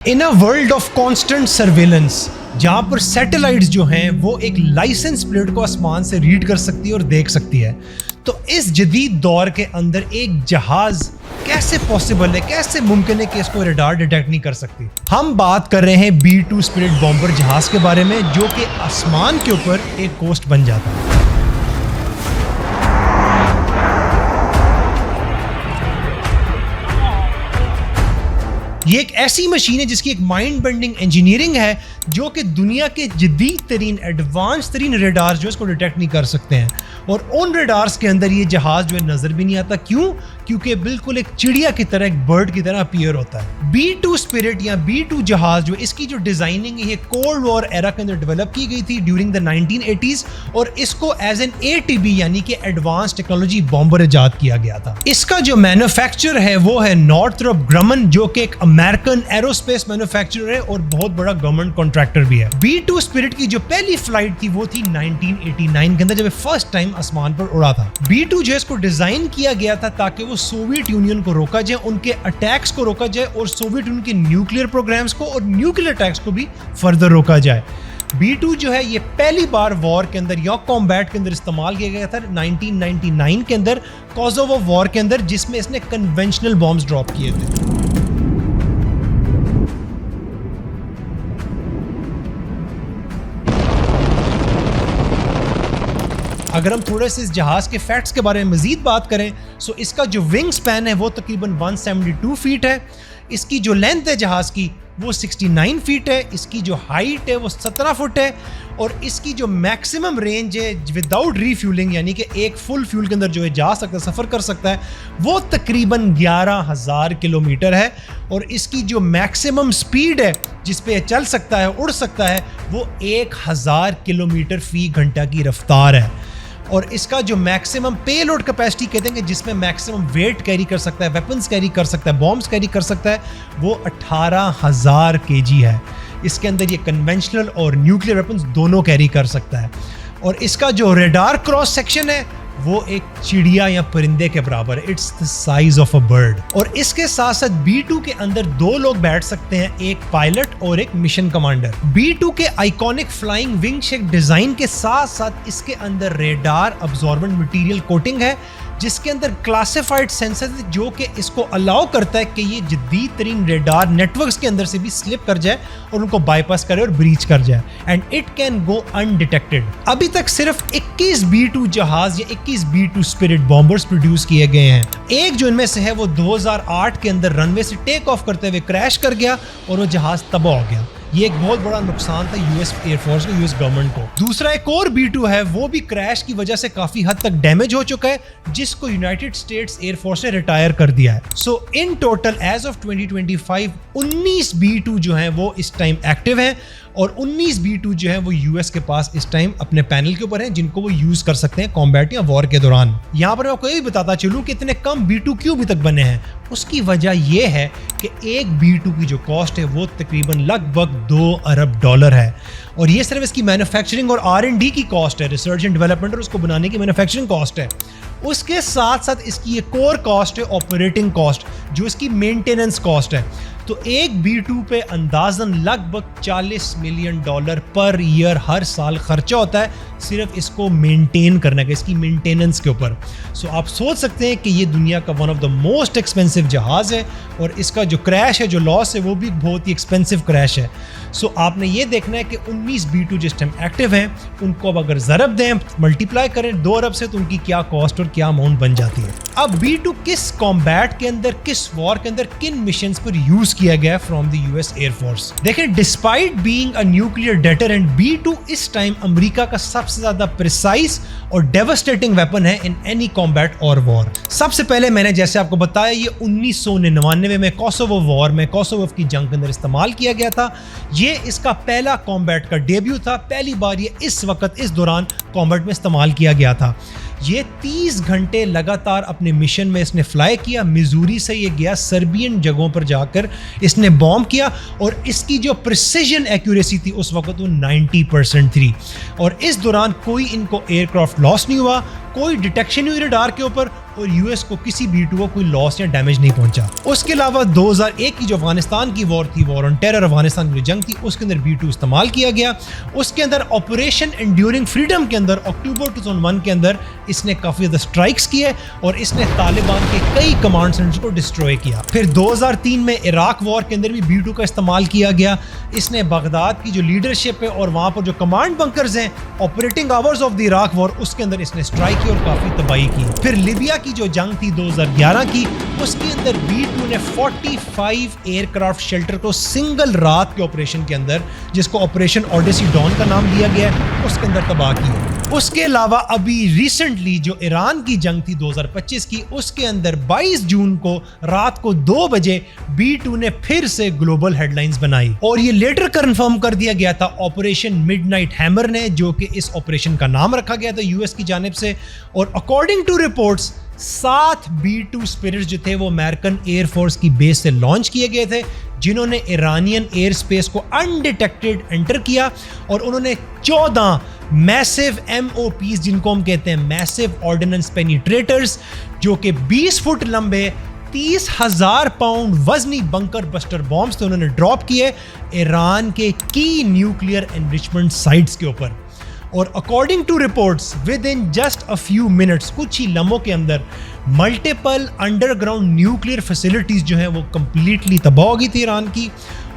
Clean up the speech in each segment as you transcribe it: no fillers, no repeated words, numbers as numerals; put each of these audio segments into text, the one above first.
In a world of constant surveillance, जहां पर satellites जो हैं वो एक लाइसेंस प्लेट को आसमान से रीड कर सकती है और देख सकती है, तो इस जदीद दौर के अंदर एक जहाज कैसे पॉसिबल है, कैसे मुमकिन है कि इसको रडार डिटेक्ट नहीं कर सकती। हम बात कर रहे हैं B-2 स्पिरिट बॉम्बर जहाज के बारे में, जो कि आसमान के ऊपर एक कोस्ट बन जाता है। ये एक ऐसी मशीन है जिसकी एक माइंड बेंडिंग इंजीनियरिंग है, जो कि दुनिया के जदीद तरीन एडवांस तरीन रेडार्स जो इसको डिटेक्ट नहीं कर सकते हैं, और उन रेडार्स के अंदर ये जहाज जो है नजर भी नहीं आता। क्यों? क्योंकि बिल्कुल एक चिड़िया की तरह, एक बर्ड की तरह अपीयर होता है। B-2 स्पिरिट या B-2 जहाज जो इसकी जो डिजाइनिंग है, ये कोल्ड वॉर एरा के अंदर डेवलप की गई थी ड्यूरिंग द 1980s, और इसको एज एन ATB यानी कि एडवांस टेक्नोलॉजी बॉम्बर इजाद किया गया था। इसका जो मैन्युफैक्चर है वो है नॉर्थरॉप ग्रमन, जो कि एक अमेरिकन एरोस्पेस मैन्युफैक्चरर है और बहुत बड़ा गवर्नमेंट कॉन्ट्रैक्टर भी है। B-2 स्पिरिट की जो पहली फ्लाइट थी वो थी 1989 के अंदर, जब फर्स्ट टाइम आसमान पर उड़ा था। B-2 जो इसको डिजाइन किया गया था ताकि वो सोवियत यूनियन को रोका जाए, उनके अटैक्स को रोका जाए, और सोवियत यूनियन के न्यूक्लियर प्रोग्राम्स को और न्यूक्लियर अटैक्स को भी फर्दर रोका जाए। B-2 जो है ये पहली बार वॉर के अंदर या कॉम्बैट के अंदर इस्तेमाल किया गया था 1999 के अंदर, कोसोवो वॉर के अंदर, जिसमें इसने कन्वेंशनल बॉम्ब्स ड्रॉप किए थे। अगर हम थोड़े से इस जहाज के फैक्ट्स के बारे में मजीद बात करें, सो इसका जो विंग स्पैन है वो तकरीबन 172 फीट है। इसकी जो लेंथ है जहाज की वो 69 फीट है। इसकी जो हाइट है वो 17 फुट है, और इसकी जो मैक्सिमम रेंज है विदाउट रीफ्यूलिंग यानी कि एक फुल फ्यूल के अंदर जो है जा सकता है, सफ़र कर सकता है, वो तकरीबन 11,000 किलोमीटर है। और इसकी जो मैक्सिमम स्पीड है जिस पे चल सकता है, उड़ सकता है, वो 1000 किलोमीटर फी घंटा की रफ्तार है। और इसका जो मैक्सिमम पेलोड कैपेसिटी कहते हैं कि जिसमें मैक्सिमम वेट कैरी कर सकता है, वेपन्स कैरी कर सकता है, बॉम्ब्स कैरी कर सकता है, वो 18,000 kg है। इसके अंदर ये कन्वेंशनल और न्यूक्लियर वेपन्स दोनों कैरी कर सकता है। और इसका जो रेडार क्रॉस सेक्शन है वो एक चिड़िया या परिंदे के बराबर है। It's the size of a bird. और इसके साथ साथ B-2 के अंदर 2 लोग बैठ सकते हैं, एक पायलट और एक मिशन कमांडर। B-2 के iconic flying wing shape design के साथ साथ इसके अंदर रेडार अब्जॉर्बेंट मटेरियल कोटिंग है, जिसके अंदर क्लासिफाइड सेंसर है, जो कि इसको अलाउ करता है कि ये जदीद तरीन रेडार नेटवर्क्स के अंदर से भी स्लिप कर जाए और उनको बाईपास करे और ब्रीच कर जाए, and it can go undetected. अभी तक सिर्फ 21 B-2 जहाज या 21 B-2 स्पिरिट बॉम्बर्स प्रोड्यूस किए गए हैं। एक जो इनमें से है वो 2008 के अंदर रनवे से टेक ऑफ करते हुए क्रैश कर गया और वो जहाज तबाह हो गया। ये एक बहुत बड़ा नुकसान था यूएस एयरफोर्स को, यूएस गवर्नमेंट को। दूसरा एक और B-2 है, वो भी क्रैश की वजह से काफी हद तक डैमेज हो चुका है, जिसको यूनाइटेड स्टेट्स एयरफोर्स ने रिटायर कर दिया है। So in total age of 2025 19 B-2 जो हैं वो इस टाइम एक्टिव हैं, और 19 B-2 जो है वो यूएस के पास इस टाइम अपने पैनल के ऊपर हैं, जिनको वो यूज कर सकते हैं कॉम्बैट या वॉर के दौरान। यहाँ पर मैं आपको ये भी बताता चलूँ कि इतने कम B-2 क्यों अभी तक बने हैं। उसकी वजह यह है कि एक B-2 की जो कॉस्ट है वो तकरीबन लगभग $2 अरब है, और ये सिर्फ इसकी मैन्युफैक्चरिंग और R&D की कॉस्ट है, रिसर्च एंड डेवलपमेंट, और उसको बनाने की मैन्युफैक्चरिंग कॉस्ट है। उसके साथ साथ इसकी एक और कॉस्ट है ऑपरेटिंग कॉस्ट, जो इसकी मेंटेनेंस कॉस्ट है। तो एक B-2 पे अंदाजन लगभग $40 मिलियन पर ईयर हर साल खर्चा होता है सिर्फ इसको मेंटेन करने का, इसकी मेंटेनेंस के ऊपर। सो आप सोच सकते हैं कि ये दुनिया का one of the most expensive जहाज है, और इसका जो क्रैश है, जो लॉस है, वो भी बहुत ही एक्सपेंसिव क्रैश है। सो आपने ये देखना है कि 19 B-2 जिस टाइम एक्टिव हैं, उनको अब अगर ज़रब दें, मल्टीप्लाई करें 2 अरब से, तो उनकी क्या कॉस्ट और क्या अमाउंट बन जाती है। अब B-2 किस कॉम्बैट के अंदर, किस वॉर के अंदर, किन मिशंस पर यूज किया गया फ्रॉम द यूएस एयरफोर्स। देखें, despite being a nuclear deterrent, B-2 इस टाइम अमेरिका का सबसे ज्यादा प्रिसाइज और डेवास्टेटिंग वेपन है इन एनी कॉम्बैट और वॉर। सबसे पहले मैंने जैसे आपको बताया, ये 1999 में कोसोवो वॉर में, कोसोवो की जंग के अंदर इस्तेमाल किया गया था। ये इसका पहला कॉम्बैट का डेब्यू था, पहली बार ये इस वक्त इस दौरान कॉम्बैट में इस्तेमाल किया गया था। ये 30 घंटे लगातार अपने मिशन में इसने फ्लाई किया। मिजूरी से ये गया, सर्बियन जगहों पर जाकर इसने बॉम्ब किया, और इसकी जो प्रिसीजन एक्यूरेसी थी उस वक्त वो 90% थी। और इस दौरान कोई इनको एयरक्राफ्ट लॉस नहीं हुआ, कोई डिटेक्शन नहीं हुई रडार के ऊपर, और यूएस को किसी B2 को कोई लॉस या डैमेज नहीं पहुंचा। उसके अलावा 2001 की जो अफगानिस्तान की वॉर थी, वॉर ऑन टेरर, अफगानिस्तान की जंग थी, उसके अंदर B2 इस्तेमाल किया गया। उसके अंदर ऑपरेशन एंड्यूरिंग फ्रीडम के अंदर अक्टूबर 2001 के अंदर इसने काफ़ी ज़्यादा स्ट्राइक्स किए और इसने तालिबान के कई कमांड सेंटर्स को डिस्ट्रॉय किया। फिर 2003 में इराक वॉर के अंदर भी B2 का इस्तेमाल किया गया। इसने बगदाद की जो लीडरशिप है और वहाँ पर जो कमांड बंकर्स हैं, operating hours of the Iraq war, उसके अंदर इसने स्ट्राइक की और काफ़ी तबाही की। फिर लीबिया की जो जंग थी 2011 की, उसके अंदर B2 ने 45 एयरक्राफ्ट शेल्टर को सिंगल रात के ऑपरेशन के अंदर, जिसको ऑपरेशन ओडेसी डॉन का नाम दिया गया है, उसके अंदर तबाह किया। उसके अलावा अभी रिसेंटली जो ईरान की जंग थी 2025 की, उसके अंदर 22 जून को रात को 2 बजे B2 ने फिर से ग्लोबल हेडलाइंस बनाई और ये लेटर कंफर्म कर दिया गया था ऑपरेशन मिडनाइट हैमर ने, जो कि इस ऑपरेशन का नाम रखा गया था यूएस की जानिब से। और according to reports 7 B2 spirits जो थे वो अमेरिकन एयरफोर्स की बेस से लॉन्च किए गए थे, जिन्होंने ईरानियन एयर स्पेस को अनडिटेक्टेड एंटर किया और उन्होंने 14 मैसिव MOPs, जिनको हम कहते हैं मैसिव ऑर्डिनेंस पेनिट्रेटर्स, जो कि 20 फुट लंबे 30,000 पाउंड वजनी बंकर बस्टर बॉम्ब्स थे, उन्होंने ड्रॉप किए ईरान के की न्यूक्लियर एनरिचमेंट साइट्स के ऊपर। और according to reports within just a few minutes, कुछ ही लम्हों के अंदर मल्टीपल अंडरग्राउंड न्यूक्लियर फैसिलिटीज जो हैं वो कंप्लीटली तबाह हो गई थी ईरान की,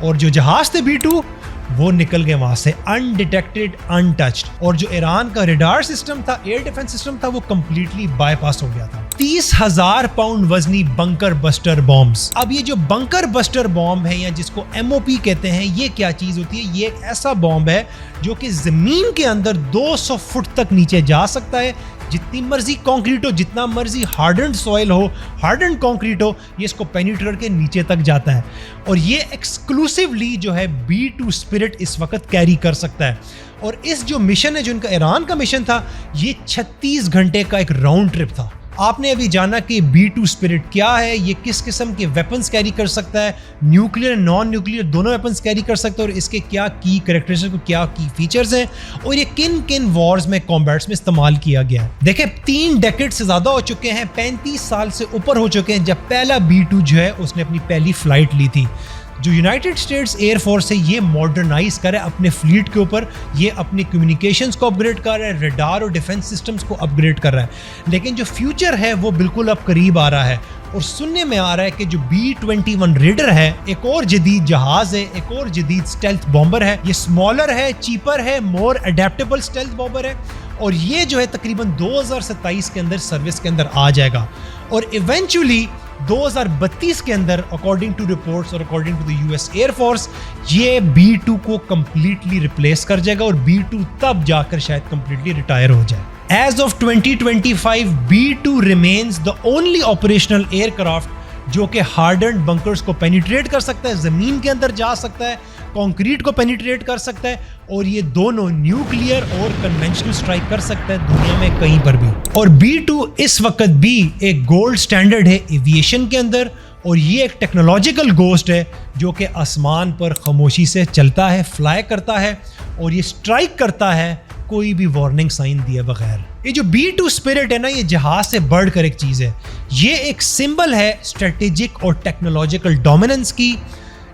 और जो जहाज थे B2 वो निकल गए वहां से अनडिटेक्टेड, अनटच्ड। और जो ईरान का रेडार सिस्टम था, एयर डिफेंस सिस्टम था, वो कंप्लीटली बाईपास हो गया था। 30,000 पाउंड वजनी बंकर बस्टर बॉम्ब्स। अब ये जो बंकर बस्टर बॉम्ब है या जिसको MOP कहते हैं, ये क्या चीज होती है? ये एक ऐसा बॉम्ब है जो कि जमीन के अंदर 200 फुट तक नीचे जा सकता है। जितनी मर्जी कंक्रीट हो, जितना मर्जी हार्डन्ड सॉइल हो, हार्डन्ड कंक्रीट हो, ये इसको पेनिट्रेट के नीचे तक जाता है। और ये एक्सक्लूसिवली जो है B2 स्पिरिट इस वक्त कैरी कर सकता है। और इस जो मिशन है, जो इनका ईरान का मिशन था, ये 36 घंटे का एक राउंड ट्रिप था। आपने अभी जाना कि B2 स्पिरिट क्या है, ये किस किस्म के वेपन्स कैरी कर सकता है, न्यूक्लियर नॉन न्यूक्लियर दोनों वेपन्स कैरी कर सकता है, और इसके क्या की कैरेक्टरिस्टिक्स, क्या की फीचर्स हैं, और ये किन किन वॉर्स में, कॉम्बैट्स में इस्तेमाल किया गया है। देखिए 3 डेकेड से ज़्यादा हो चुके हैं, 35 साल से ऊपर हो चुके हैं जब पहला B2 जो है उसने अपनी पहली फ्लाइट ली थी। जो यूनाइटेड स्टेट्स एयरफोर्स है ये मॉडर्नाइज कर रहा है अपने फ्लीट के ऊपर, ये अपनी कम्युनिकेशंस को अपग्रेड कर रहा है, रडार और डिफेंस सिस्टम्स को अपग्रेड कर रहा है। लेकिन जो फ्यूचर है वो बिल्कुल अब करीब आ रहा है और सुनने में आ रहा है कि जो B-21 रेडर है, एक और जदीद जहाज है, एक और जदीद स्टेल्थ बॉम्बर है। ये स्मॉलर है, चीपर है, मोर अडेप्टेबल स्टेल्थ बॉम्बर है और ये जो है तकरीबन 2027 के अंदर सर्विस के अंदर आ जाएगा और इवेंचुअली 2032 के अंदर अकॉर्डिंग टू रिपोर्ट्स और according to the US air force ये B2 को कंप्लीटली रिप्लेस कर जाएगा और B2 तब जाकर शायद कंप्लीटली रिटायर हो जाए। As of 2025, B2 remains the only operational aircraft जो कि हार्डन्ड बंकर्स को पेनिट्रेट कर सकता है, जमीन के अंदर जा सकता है, कंक्रीट को पेनिट्रेट कर सकता है और ये दोनों न्यूक्लियर और कन्वेंशनल स्ट्राइक कर सकता है दुनिया में कहीं पर भी। और B2 इस वक्त भी एक गोल्ड स्टैंडर्ड है एविएशन के अंदर और ये एक टेक्नोलॉजिकल गोस्ट है जो कि आसमान पर खामोशी से चलता है, फ्लाई करता है और ये स्ट्राइक करता है कोई भी वार्निंग साइन दिए बगैर। ये जो B2 स्पिरिट है ना, ये जहाज से बढ़कर एक चीज है, ये एक सिंबल है स्ट्रेटेजिक और टेक्नोलॉजिकल डोमिनेंस की,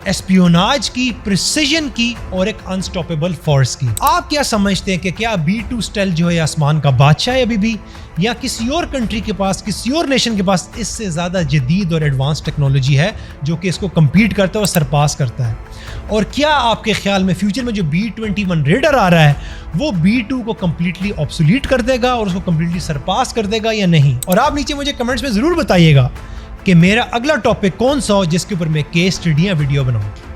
एस्पियोनाज की, प्रिसीजन की और एक अनस्टॉपेबल फोर्स की। आप क्या समझते हैं कि क्या B2 स्टेल्थ जो है आसमान का बादशाह है अभी भी, या किसी और कंट्री के पास, किसी और नेशन के पास इससे ज़्यादा जदीद और एडवांस टेक्नोलॉजी है जो कि इसको कम्पीट करता है और सरपास करता है? और क्या आपके ख्याल में फ्यूचर में जो B-21 रेडर आ रहा है वो B2 को कम्प्लीटली ऑब्सोलीट कर देगा और उसको कम्प्लीटली सरपास कर देगा या नहीं? और आप नीचे मुझे कमेंट्स में ज़रूर बताइएगा कि मेरा अगला टॉपिक कौन सा हो जिसके ऊपर मैं केस स्टडी या वीडियो बनाऊं।